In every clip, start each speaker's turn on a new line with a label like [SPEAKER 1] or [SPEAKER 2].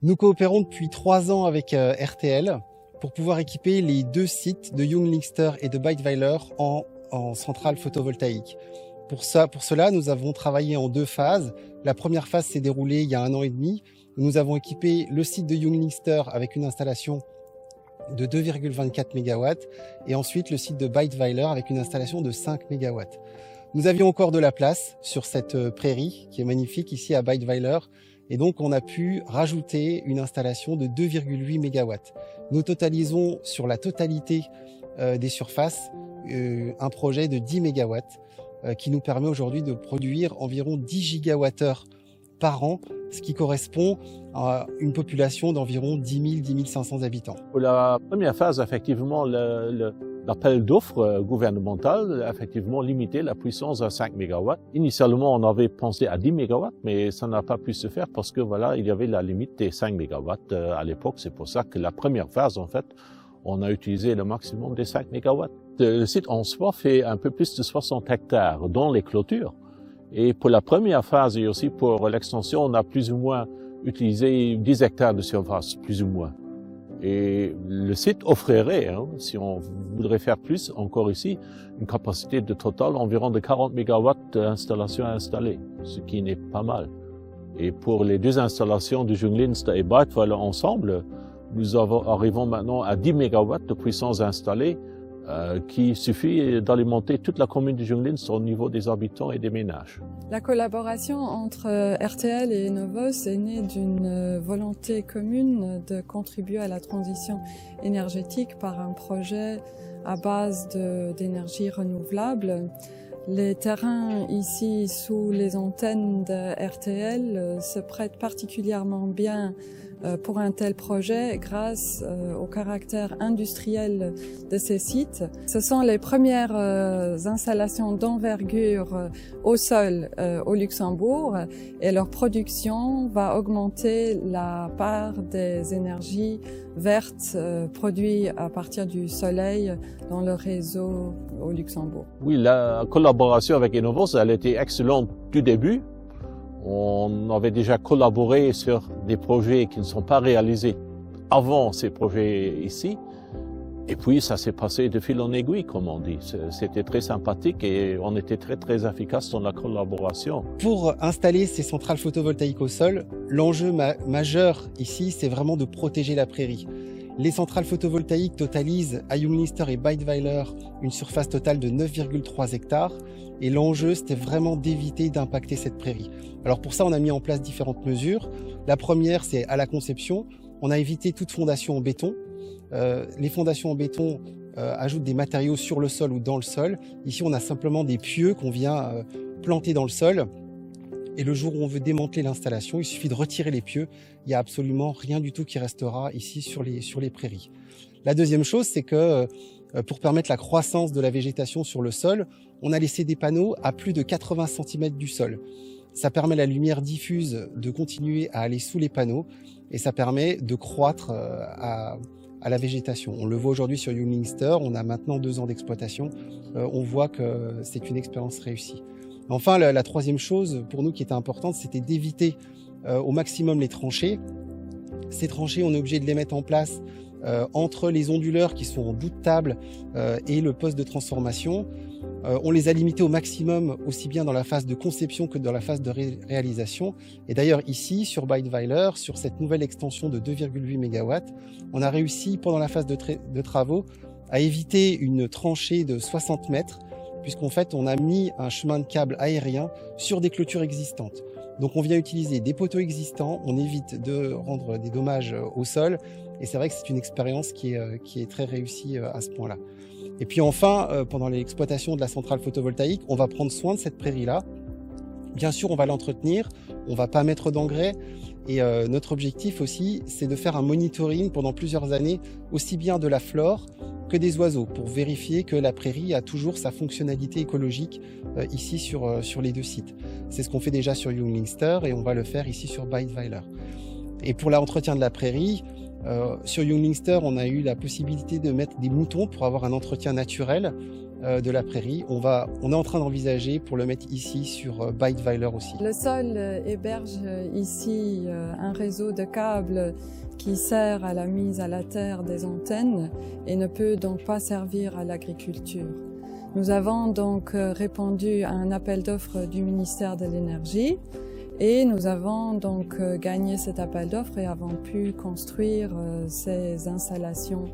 [SPEAKER 1] Nous coopérons depuis 3 ans avec RTL pour pouvoir équiper les 2 sites de Junglinster et de Beidweiler en centrale photovoltaïque. Pour cela, nous avons travaillé en 2 phases. La première phase s'est déroulée il y a 1 an et demi. Nous avons équipé le site de Junglinster avec une installation de 2,24 MW et ensuite le site de Beidweiler avec une installation de 5 MW. Nous avions encore de la place sur cette prairie qui est magnifique ici à Beidweiler et donc on a pu rajouter une installation de 2,8 MW. Nous totalisons sur la totalité des surfaces un projet de 10 MW qui nous permet aujourd'hui de produire environ 10 gigawattheures par an, ce qui correspond à une population d'environ 10 500 habitants.
[SPEAKER 2] Pour la première phase, effectivement, l'appel d'offres gouvernemental effectivement limité la puissance à 5 MW. Initialement, on avait pensé à 10 MW, mais ça n'a pas pu se faire parce que voilà, il y avait la limite des 5 MW à l'époque. C'est pour ça que la première phase, en fait, on a utilisé le maximum des 5 MW. Le site en soi fait un peu plus de 60 hectares dans les clôtures. Et pour la première phase et aussi pour l'extension, on a plus ou moins utilisé 10 hectares de surface, plus ou moins. Et le site offrirait, si on voudrait faire plus encore ici, une capacité de total environ de 40 MW d'installations installées, ce qui n'est pas mal. Et pour les 2 installations de Junglinster et Beidweiler ensemble, nous arrivons maintenant à 10 MW de puissance installée, qui suffit d'alimenter toute la commune de Junglinster au niveau des habitants et des ménages.
[SPEAKER 3] La collaboration entre RTL et Enovos est née d'une volonté commune de contribuer à la transition énergétique par un projet à base d'énergie renouvelable. Les terrains ici sous les antennes de RTL se prêtent particulièrement bien pour un tel projet grâce au caractère industriel de ces sites. Ce sont les premières installations d'envergure au sol au Luxembourg et leur production va augmenter la part des énergies vertes produites à partir du soleil dans le réseau au Luxembourg.
[SPEAKER 2] Oui, la collaboration avec Enovos, elle était excellente du début. On avait déjà collaboré sur des projets qui ne sont pas réalisés avant ces projets ici. Et puis, ça s'est passé de fil en aiguille, comme on dit. C'était très sympathique et on était très efficace dans la collaboration.
[SPEAKER 1] Pour installer ces centrales photovoltaïques au sol, l'enjeu majeur ici, c'est vraiment de protéger la prairie. Les centrales photovoltaïques totalisent à Junglinster et Beidweiler une surface totale de 9,3 hectares. Et l'enjeu, c'était vraiment d'éviter d'impacter cette prairie. Alors pour ça, on a mis en place différentes mesures. La première, c'est à la conception. On a évité toute fondation en béton. Les fondations en béton ajoutent des matériaux sur le sol ou dans le sol. Ici, on a simplement des pieux qu'on vient planter dans le sol. Et le jour où on veut démanteler l'installation, il suffit de retirer les pieux. Il n'y a absolument rien du tout qui restera ici sur les prairies. La deuxième chose, c'est que pour permettre la croissance de la végétation sur le sol, on a laissé des panneaux à plus de 80 cm du sol. Ça permet à la lumière diffuse de continuer à aller sous les panneaux et ça permet de croître à la végétation. On le voit aujourd'hui sur Junglinster, on a maintenant 2 ans d'exploitation. On voit que c'est une expérience réussie. Enfin, la troisième chose pour nous qui était importante, c'était d'éviter au maximum les tranchées. Ces tranchées, on est obligé de les mettre en place entre les onduleurs qui sont en bout de table et le poste de transformation. On les a limités au maximum, aussi bien dans la phase de conception que dans la phase de réalisation. Et d'ailleurs ici, sur Beidweiler, sur cette nouvelle extension de 2,8 MW, on a réussi pendant la phase de travaux à éviter une tranchée de 60 mètres, puisqu'en fait on a mis un chemin de câble aérien sur des clôtures existantes. Donc on vient utiliser des poteaux existants, on évite de rendre des dommages au sol, et c'est vrai que c'est une expérience qui est très réussie à ce point-là. Et puis enfin, pendant l'exploitation de la centrale photovoltaïque, on va prendre soin de cette prairie-là. Bien sûr, on va l'entretenir, on va pas mettre d'engrais. Et notre objectif aussi, c'est de faire un monitoring pendant plusieurs années, aussi bien de la flore que des oiseaux, pour vérifier que la prairie a toujours sa fonctionnalité écologique ici sur les 2 sites. C'est ce qu'on fait déjà sur Junglinster et on va le faire ici sur Beidweiler. Et pour l'entretien de la prairie, sur Junglinster, on a eu la possibilité de mettre des moutons pour avoir un entretien naturel de la prairie. On est en train d'envisager pour le mettre ici sur Byteweiler aussi.
[SPEAKER 3] Le sol héberge ici un réseau de câbles qui sert à la mise à la terre des antennes et ne peut donc pas servir à l'agriculture. Nous avons donc répondu à un appel d'offres du ministère de l'Énergie et nous avons donc gagné cet appel d'offres et avons pu construire ces installations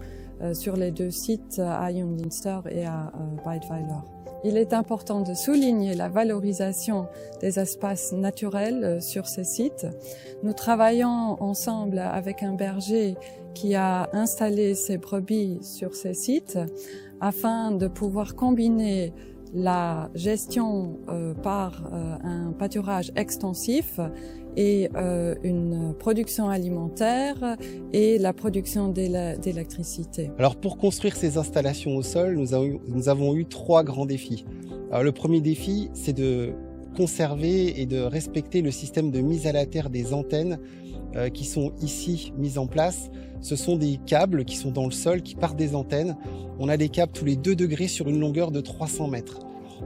[SPEAKER 3] sur les deux sites à Junglinster et à Byteweiler. Il est important de souligner la valorisation des espaces naturels sur ces sites. Nous travaillons ensemble avec un berger qui a installé ses brebis sur ces sites afin de pouvoir combiner la gestion par un pâturage extensif et une production alimentaire et la production d'électricité.
[SPEAKER 1] Alors pour construire ces installations au sol, nous avons eu 3 grands défis. Alors le premier défi, c'est de conserver et de respecter le système de mise à la terre des antennes qui sont ici mises en place. Ce sont des câbles qui sont dans le sol, qui partent des antennes. On a des câbles tous les 2 degrés sur une longueur de 300 mètres.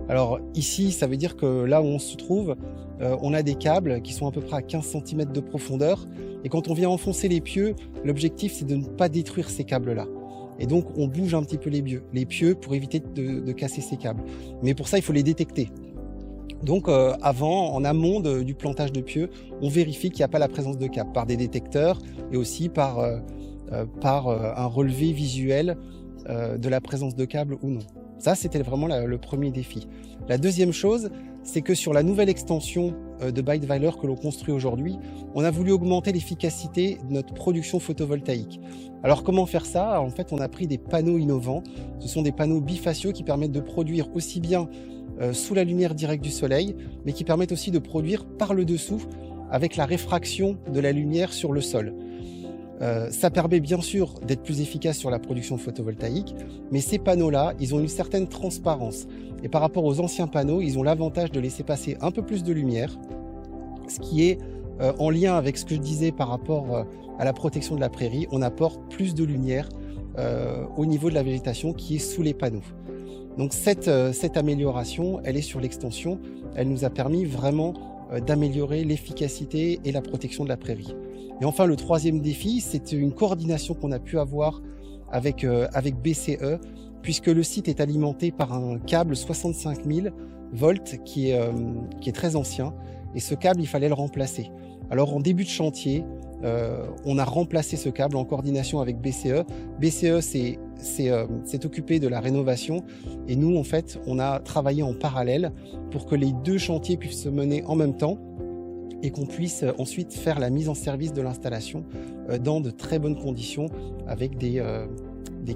[SPEAKER 1] Alors ici, ça veut dire que là où on se trouve, on a des câbles qui sont à peu près à 15 cm de profondeur. Et quand on vient enfoncer les pieux, l'objectif c'est de ne pas détruire ces câbles-là. Et donc on bouge un petit peu les pieux pour éviter de casser ces câbles. Mais pour ça, il faut les détecter. Donc en amont du plantage de pieux, on vérifie qu'il n'y a pas la présence de câbles par des détecteurs et aussi par un relevé visuel de la présence de câbles ou non. Ça, c'était vraiment le premier défi. La deuxième chose, c'est que sur la nouvelle extension de Byteweiler que l'on construit aujourd'hui, on a voulu augmenter l'efficacité de notre production photovoltaïque. Alors comment faire ça? En fait, on a pris des panneaux innovants. Ce sont des panneaux bifaciaux qui permettent de produire aussi bien sous la lumière directe du soleil, mais qui permettent aussi de produire par le dessous avec la réfraction de la lumière sur le sol. Ça permet bien sûr d'être plus efficace sur la production photovoltaïque, mais ces panneaux-là, ils ont une certaine transparence. Et par rapport aux anciens panneaux, ils ont l'avantage de laisser passer un peu plus de lumière, ce qui est en lien avec ce que je disais par rapport à la protection de la prairie. On apporte plus de lumière au niveau de la végétation qui est sous les panneaux. Donc cette amélioration, elle est sur l'extension. Elle nous a permis vraiment d'améliorer l'efficacité et la protection de la prairie. Et enfin, le troisième défi, c'est une coordination qu'on a pu avoir avec BCE, puisque le site est alimenté par un câble 65 000 volts qui est très ancien. Et ce câble, il fallait le remplacer. Alors en début de chantier, on a remplacé ce câble en coordination avec BCE. BCE s'est occupé de la rénovation et nous, en fait, on a travaillé en parallèle pour que les 2 chantiers puissent se mener en même temps et qu'on puisse ensuite faire la mise en service de l'installation dans de très bonnes conditions avec des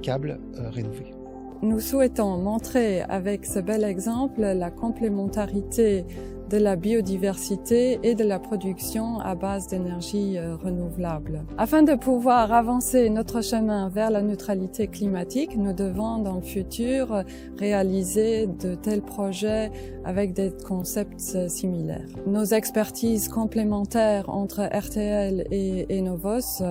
[SPEAKER 1] câbles rénovés.
[SPEAKER 3] Nous souhaitons montrer avec ce bel exemple la complémentarité de la biodiversité et de la production à base d'énergie renouvelable. Afin de pouvoir avancer notre chemin vers la neutralité climatique, nous devons dans le futur réaliser de tels projets avec des concepts similaires. Nos expertises complémentaires entre RTL et Enovos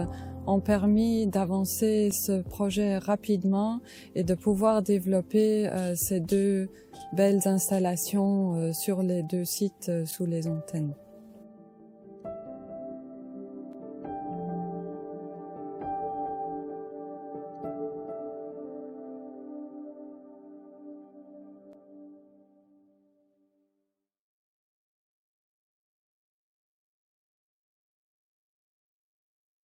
[SPEAKER 3] ont permis d'avancer ce projet rapidement et de pouvoir développer ces 2 belles installations sur les 2 sites sous les antennes.